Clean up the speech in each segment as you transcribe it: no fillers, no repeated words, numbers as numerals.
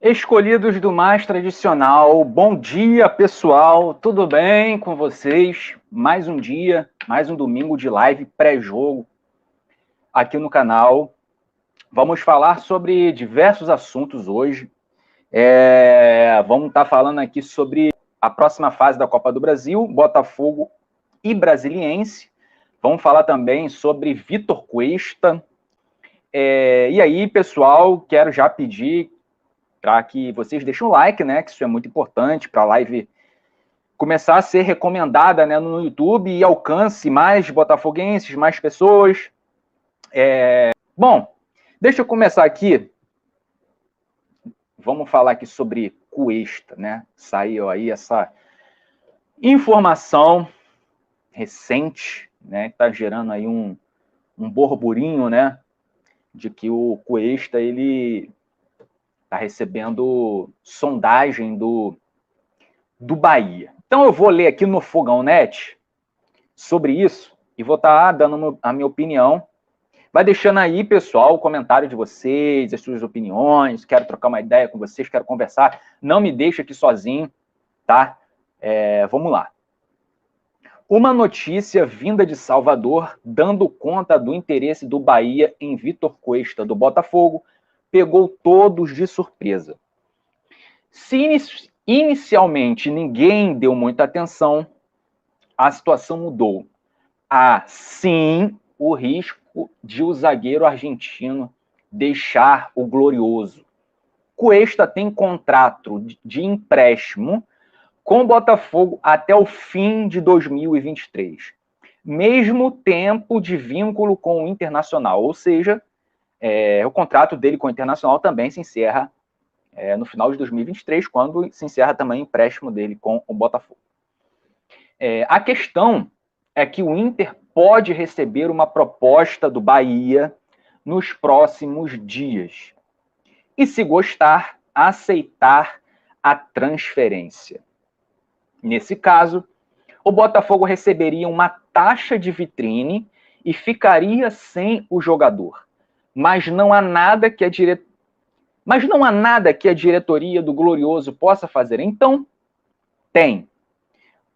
Escolhidos do mais tradicional, bom dia pessoal, tudo bem com vocês? Mais um dia, mais um domingo de live pré-jogo aqui no canal. Vamos falar sobre diversos assuntos hoje. Vamos estar falando aqui sobre a próxima fase da Copa do Brasil, Botafogo e Brasiliense. Vamos falar também sobre Vitor Cuesta. E aí, pessoal, quero já pedir para que vocês deixem o like, né? Que isso é muito importante para a live começar a ser recomendada, né, no YouTube e alcance mais botafoguenses, mais pessoas. Bom, deixa eu começar aqui. Vamos falar aqui sobre Cuesta, né? Saiu aí essa informação recente, né? Que está gerando aí um burburinho, né? De que o Cuesta, ele está recebendo sondagem do Bahia. Então eu vou ler aqui no Fogão Net sobre isso e vou estar dando a minha opinião. Vai deixando aí, pessoal, o comentário de vocês, as suas opiniões. Quero trocar uma ideia com vocês, quero conversar. Não me deixe aqui sozinho, tá? Vamos lá. Uma notícia vinda de Salvador, dando conta do interesse do Bahia em Vitor Cuesta do Botafogo, pegou todos de surpresa. Se inicialmente ninguém deu muita atenção, a situação mudou. Há, sim, o risco de o zagueiro argentino deixar o glorioso. Cuesta tem contrato de empréstimo com o Botafogo até o fim de 2023. Mesmo tempo de vínculo com o Internacional, ou seja, o contrato dele com o Internacional também se encerra no final de 2023, quando se encerra também o empréstimo dele com o Botafogo. A questão é que o Inter pode receber uma proposta do Bahia nos próximos dias. E, se gostar, aceitar a transferência. Nesse caso, o Botafogo receberia uma taxa de vitrine e ficaria sem o jogador. Mas não há nada que a diretoria do Glorioso possa fazer. Então, tem.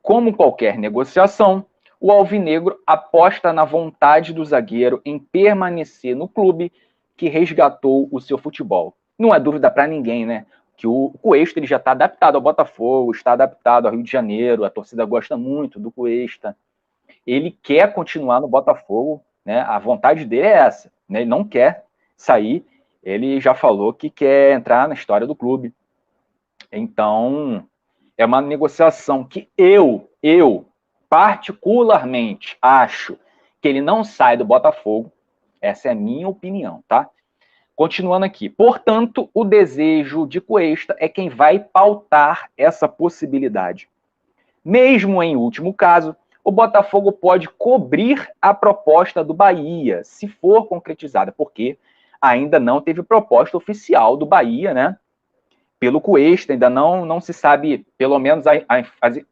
Como qualquer negociação, o alvinegro aposta na vontade do zagueiro em permanecer no clube que resgatou o seu futebol. Não é dúvida para ninguém, né? Que o Cuesta, ele já está adaptado ao Botafogo, está adaptado ao Rio de Janeiro, a torcida gosta muito do Cuesta. Ele quer continuar no Botafogo, né? A vontade dele é essa, né? Ele não quer sair, ele já falou que quer entrar na história do clube. Então, é uma negociação que eu particularmente acho que ele não sai do Botafogo. Essa é a minha opinião, tá? Continuando aqui. Portanto, o desejo de Cuesta é quem vai pautar essa possibilidade. Mesmo em último caso, o Botafogo pode cobrir a proposta do Bahia, se for concretizada, porque ainda não teve proposta oficial do Bahia, né? Pelo Cuesta, ainda não se sabe, pelo menos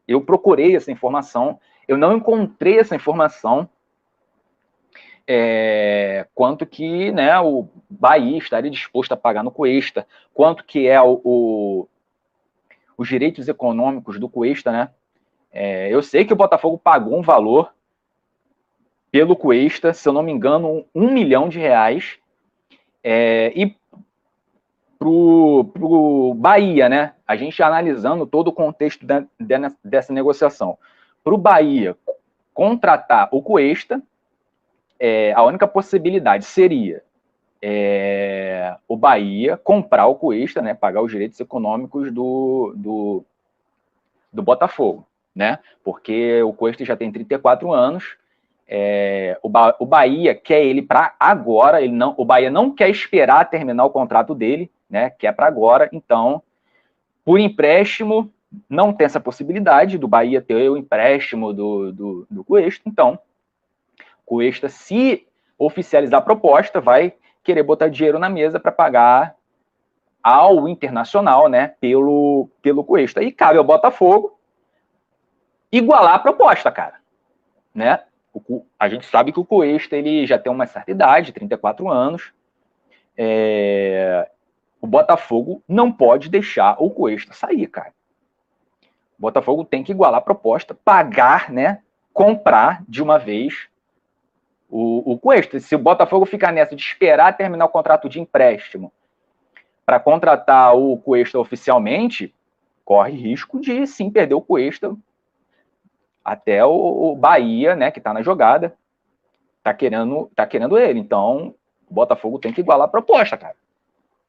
eu procurei essa informação, eu não encontrei essa informação, quanto que, né, o Bahia estaria disposto a pagar no Cuesta, quanto que é os direitos econômicos do Cuesta, né? Eu sei que o Botafogo pagou um valor pelo Cuesta, se eu não me engano, R$1 milhão, e pro Bahia, né? A gente analisando todo o contexto dessa negociação. Para o Bahia contratar o Cuesta, a única possibilidade seria o Bahia comprar o Cuesta, né? Pagar os direitos econômicos do Botafogo, né? Porque o Cuesta já tem 34 anos. O Bahia quer ele para agora. O Bahia não quer esperar terminar o contrato dele, né? Quer para agora. Então, por empréstimo, não tem essa possibilidade do Bahia ter o empréstimo do Cuesta. Então, Cuesta, se oficializar a proposta, vai querer botar dinheiro na mesa para pagar ao Internacional, né? Pelo Cuesta. E cabe ao Botafogo igualar a proposta, cara, né? A gente sabe que o Cuesta, ele já tem uma certa idade, 34 anos. o Botafogo não pode deixar o Cuesta sair, cara. O Botafogo tem que igualar a proposta, pagar, né? Comprar de uma vez o Cuesta. Se o Botafogo ficar nessa de esperar terminar o contrato de empréstimo para contratar o Cuesta oficialmente, corre risco de sim perder o Cuesta até o Bahia, né, que está na jogada, tá querendo ele. Então, o Botafogo tem que igualar a proposta, cara.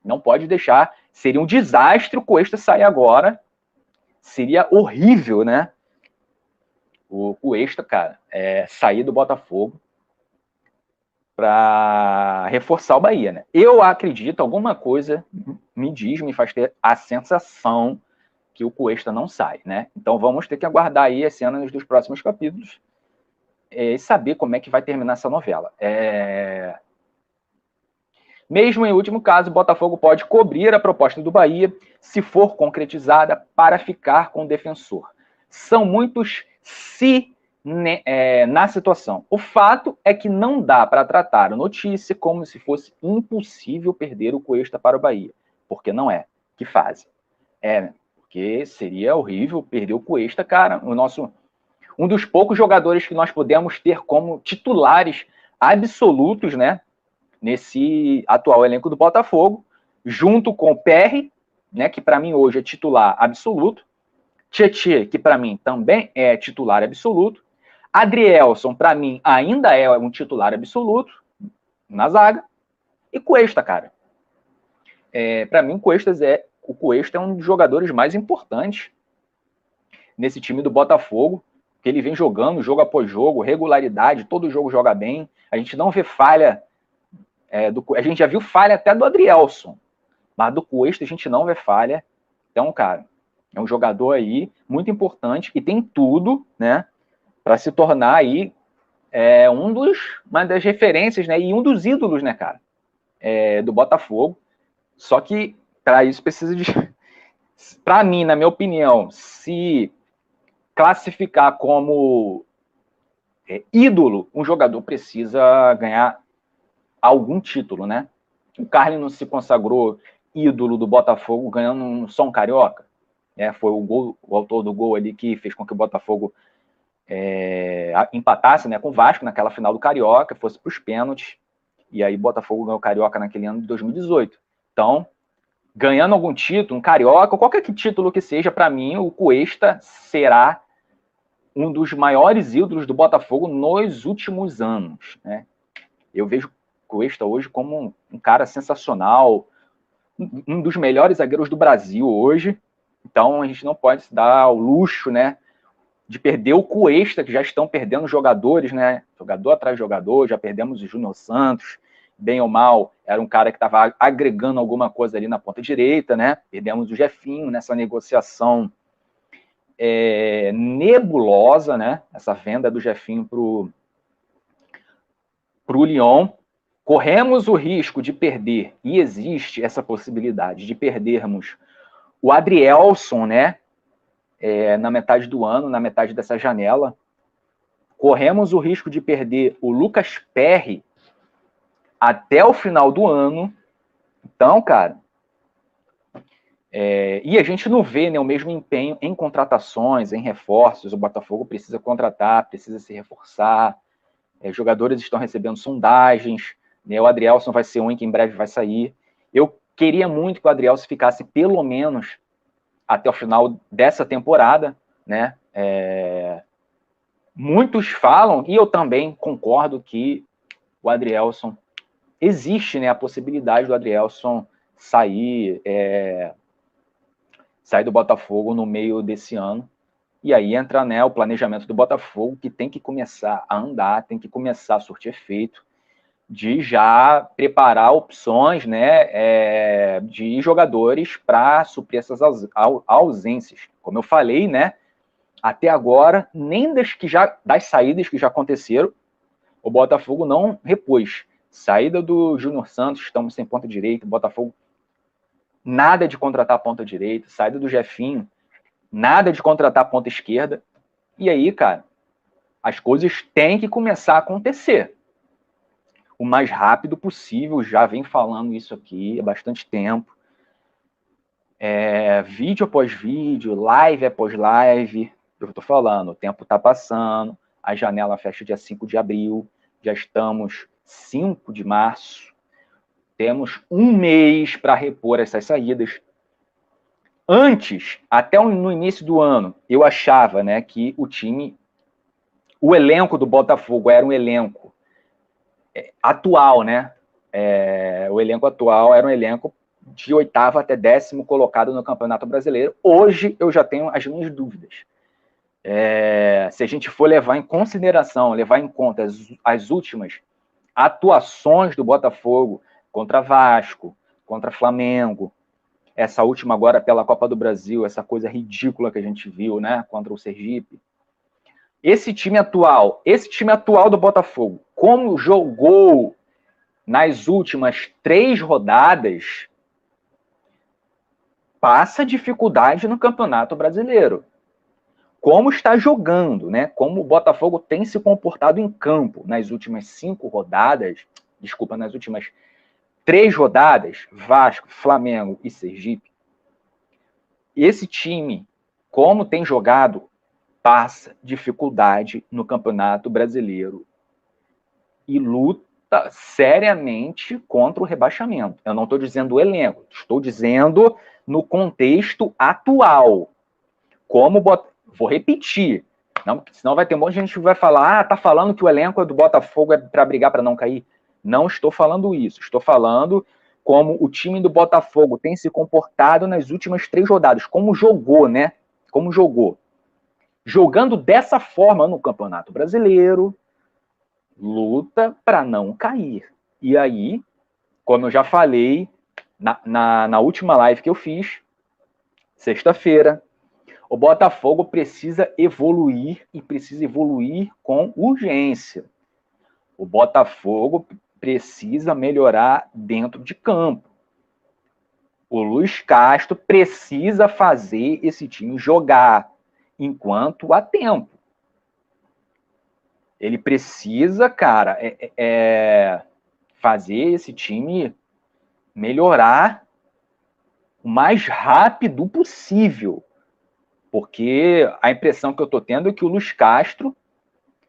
Não pode deixar. Seria um desastre o Cuesta sair agora. Seria horrível, né? O Cuesta, cara, sair do Botafogo para reforçar o Bahia, né? Eu acredito, alguma coisa me faz ter a sensação que o Cuesta não sai, né? Então vamos ter que aguardar aí as cenas dos próximos capítulos e saber como é que vai terminar essa novela. Mesmo em último caso, o Botafogo pode cobrir a proposta do Bahia se for concretizada para ficar com o defensor. São muitos se na situação. O fato é que não dá para tratar a notícia como se fosse impossível perder o Cuesta para o Bahia, porque não é. Que fase? Porque seria horrível perder o Cuesta, cara, um dos poucos jogadores que nós podemos ter como titulares absolutos, né, nesse atual elenco do Botafogo, junto com o Perry, né, que para mim hoje é titular absoluto, Tietê, que para mim também é titular absoluto, Adrielson, para mim, ainda é um titular absoluto na zaga, e Cuesta, cara. Para mim, o Cuesta é um dos jogadores mais importantes nesse time do Botafogo, que ele vem jogando jogo após jogo, regularidade, todo jogo joga bem, a gente não vê falha, a gente já viu falha até do Adrielson, mas do Cuesta a gente não vê falha. Então, cara, é um jogador aí muito importante e tem tudo, né, para se tornar aí uma das referências, né, e um dos ídolos, né, cara, do Botafogo. Só que para isso precisa de, para mim, na minha opinião, se classificar como ídolo, um jogador precisa ganhar algum título, né? O Carly não se consagrou ídolo do Botafogo ganhando só um carioca. Foi o autor do gol ali que fez com que o Botafogo empatasse, né, com o Vasco naquela final do Carioca, fosse para os pênaltis, e aí o Botafogo ganhou o Carioca naquele ano de 2018. Então, ganhando algum título, um Carioca, qualquer título que seja, para mim, o Cuesta será um dos maiores ídolos do Botafogo nos últimos anos, né? Eu vejo o Cuesta hoje como um cara sensacional, um dos melhores zagueiros do Brasil hoje. Então, a gente não pode se dar o luxo, né, de perder o Cuesta, que já estão perdendo jogadores, né? Jogador atrás de jogador, já perdemos o Júnior Santos, bem ou mal, era um cara que estava agregando alguma coisa ali na ponta direita, né? Perdemos o Jefinho nessa negociação nebulosa, né? Essa venda do Jefinho para o Lyon. Corremos o risco de perder, e existe essa possibilidade de perdermos o Adrielson, né? Na metade do ano, na metade dessa janela. Corremos o risco de perder o Lucas Perry até o final do ano. Então, cara, e a gente não vê, né, o mesmo empenho em contratações, em reforços. O Botafogo precisa contratar, precisa se reforçar. Jogadores estão recebendo sondagens, né? O Adrielson vai ser um que em breve vai sair. Eu queria muito que o Adrielson ficasse pelo menos até o final dessa temporada, né? Muitos falam, e eu também concordo, que o Adrielson, existe, né, a possibilidade do Adrielson sair do Botafogo no meio desse ano. E aí entra, né, o planejamento do Botafogo, que tem que começar a andar, tem que começar a surtir efeito, de já preparar opções, né, de jogadores para suprir essas ausências. Como eu falei, né, até agora, nem das saídas que já aconteceram, o Botafogo não repôs. Saída do Júnior Santos, estamos sem ponta direita, Botafogo nada de contratar ponta direita, saída do Jefinho, nada de contratar ponta esquerda. E aí, cara, as coisas têm que começar a acontecer o mais rápido possível. Já vem falando isso aqui há bastante tempo. Vídeo após vídeo, live após live. Eu estou falando, o tempo está passando, a janela fecha dia 5 de abril, já estamos 5 de março, temos um mês para repor essas saídas. Antes, até no início do ano, eu achava, né, que o elenco do Botafogo era um elenco atual, né? O elenco atual era um elenco de 8º até 10º colocado no Campeonato Brasileiro. Hoje eu já tenho as minhas dúvidas. Se a gente for levar em consideração, levar em conta as últimas atuações do Botafogo contra Vasco, contra Flamengo, essa última agora pela Copa do Brasil, essa coisa ridícula que a gente viu, né, contra o Sergipe. Esse time atual do Botafogo, como jogou nas últimas 3 rodadas, passa dificuldade no Campeonato Brasileiro. Como está jogando, né? Como o Botafogo tem se comportado em campo nas últimas 5 rodadas, nas últimas 3 rodadas, Vasco, Flamengo e Sergipe, esse time, como tem jogado, passa dificuldade no Campeonato Brasileiro e luta seriamente contra o rebaixamento. Eu não estou dizendo o elenco, estou dizendo no contexto atual. Vou repetir, senão vai ter um monte de gente que vai falar, tá falando que o elenco do Botafogo é para brigar para não cair. Não estou falando isso, estou falando como o time do Botafogo tem se comportado nas últimas 3 rodadas, como jogou, né? Como jogou. Jogando dessa forma no Campeonato Brasileiro, luta para não cair. E aí, como eu já falei na última live que eu fiz, sexta-feira, o Botafogo precisa evoluir e precisa evoluir com urgência. O Botafogo precisa melhorar dentro de campo. O Luiz Castro precisa fazer esse time jogar enquanto há tempo. Ele precisa, cara, fazer esse time melhorar o mais rápido possível. Porque a impressão que eu estou tendo é que o Luiz Castro,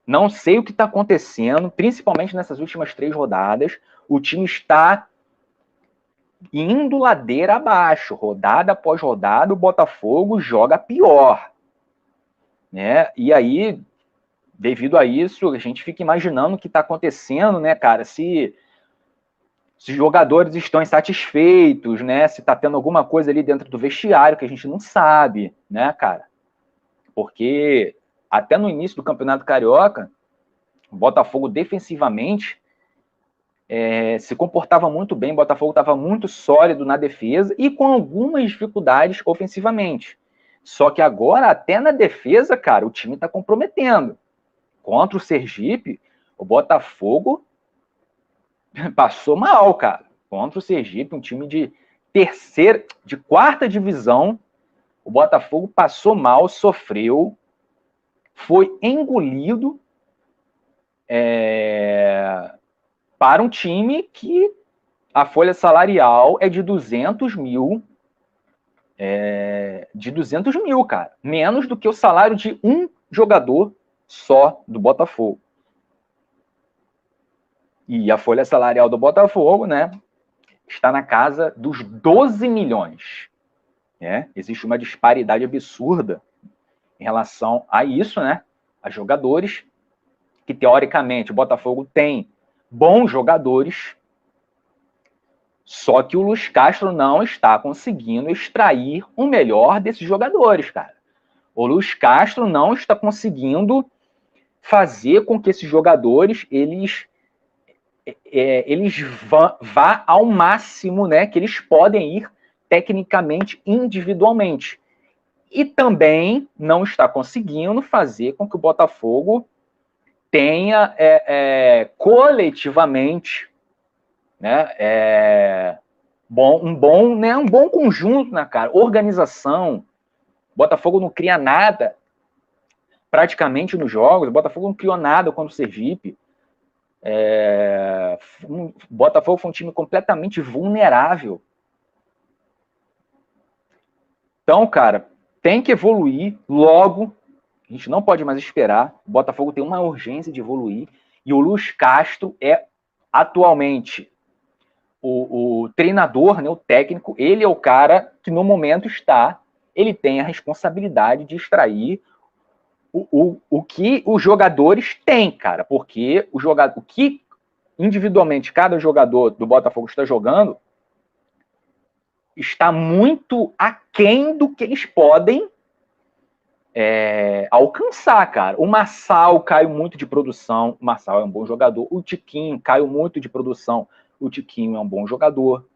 não sei o que está acontecendo, principalmente nessas últimas 3 rodadas, o time está indo ladeira abaixo. Rodada após rodada, o Botafogo joga pior. Né? E aí, devido a isso, a gente fica imaginando o que está acontecendo, né, cara? Se os jogadores estão insatisfeitos, né? Se está tendo alguma coisa ali dentro do vestiário que a gente não sabe, né, cara? Porque até no início do Campeonato Carioca, o Botafogo defensivamente se comportava muito bem, o Botafogo estava muito sólido na defesa e com algumas dificuldades ofensivamente. Só que agora, até na defesa, cara, o time está comprometendo. Contra o Sergipe, o Botafogo passou mal, cara. Contra o Sergipe, um time de 4ª divisão, o Botafogo passou mal, sofreu, foi engolido para um time que a folha salarial é de 200 mil, cara. Menos do que o salário de um jogador só do Botafogo. E a folha salarial do Botafogo, né, está na casa dos 12 milhões. Né? Existe uma disparidade absurda em relação a isso, né? A jogadores, que teoricamente o Botafogo tem bons jogadores, só que o Luiz Castro não está conseguindo extrair o melhor desses jogadores, cara. O Luiz Castro não está conseguindo fazer com que esses jogadores eles vá ao máximo, né, que eles podem ir tecnicamente, individualmente. E também não está conseguindo fazer com que o Botafogo tenha coletivamente, né, um bom conjunto, né, cara? Organização. O Botafogo não cria nada praticamente nos jogos. O Botafogo não criou nada contra o Sergipe. O Botafogo foi um time completamente vulnerável. Então, cara, tem que evoluir logo. A gente não pode mais esperar. O Botafogo tem uma urgência de evoluir. E o Luiz Castro é atualmente o treinador, né, o técnico. Ele é o cara que no momento ele tem a responsabilidade de extrair o que os jogadores têm, cara. Porque o que individualmente cada jogador do Botafogo está jogando está muito aquém do que eles podem alcançar, cara. O Marçal caiu muito de produção. O Marçal é um bom jogador. O Tiquinho caiu muito de produção. O Tiquinho é um bom jogador.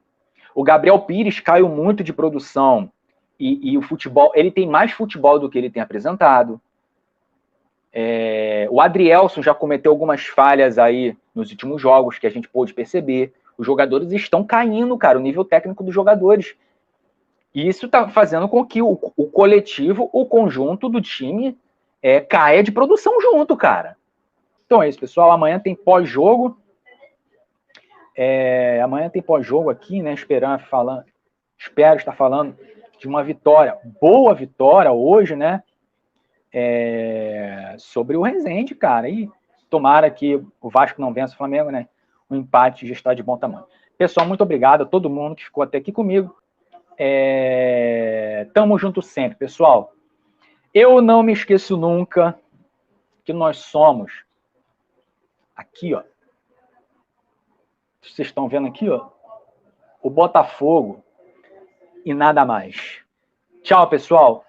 O Gabriel Pires caiu muito de produção. E o futebol, ele tem mais futebol do que ele tem apresentado. O Adrielson já cometeu algumas falhas aí nos últimos jogos que a gente pôde perceber. Os jogadores estão caindo, cara, o nível técnico dos jogadores. E isso está fazendo com que o coletivo, o conjunto do time caia de produção junto, cara. Então é isso, pessoal. Amanhã tem pós-jogo. Amanhã tem pós-jogo aqui, né? Espero estar falando de uma vitória, boa vitória hoje, né? Sobre o Resende, cara. E tomara que o Vasco não vença o Flamengo, né? O empate já está de bom tamanho. Pessoal, muito obrigado a todo mundo que ficou até aqui comigo. Tamo junto sempre, pessoal. Eu não me esqueço nunca que nós somos aqui, ó. Vocês estão vendo aqui, ó, o Botafogo e nada mais. Tchau, pessoal.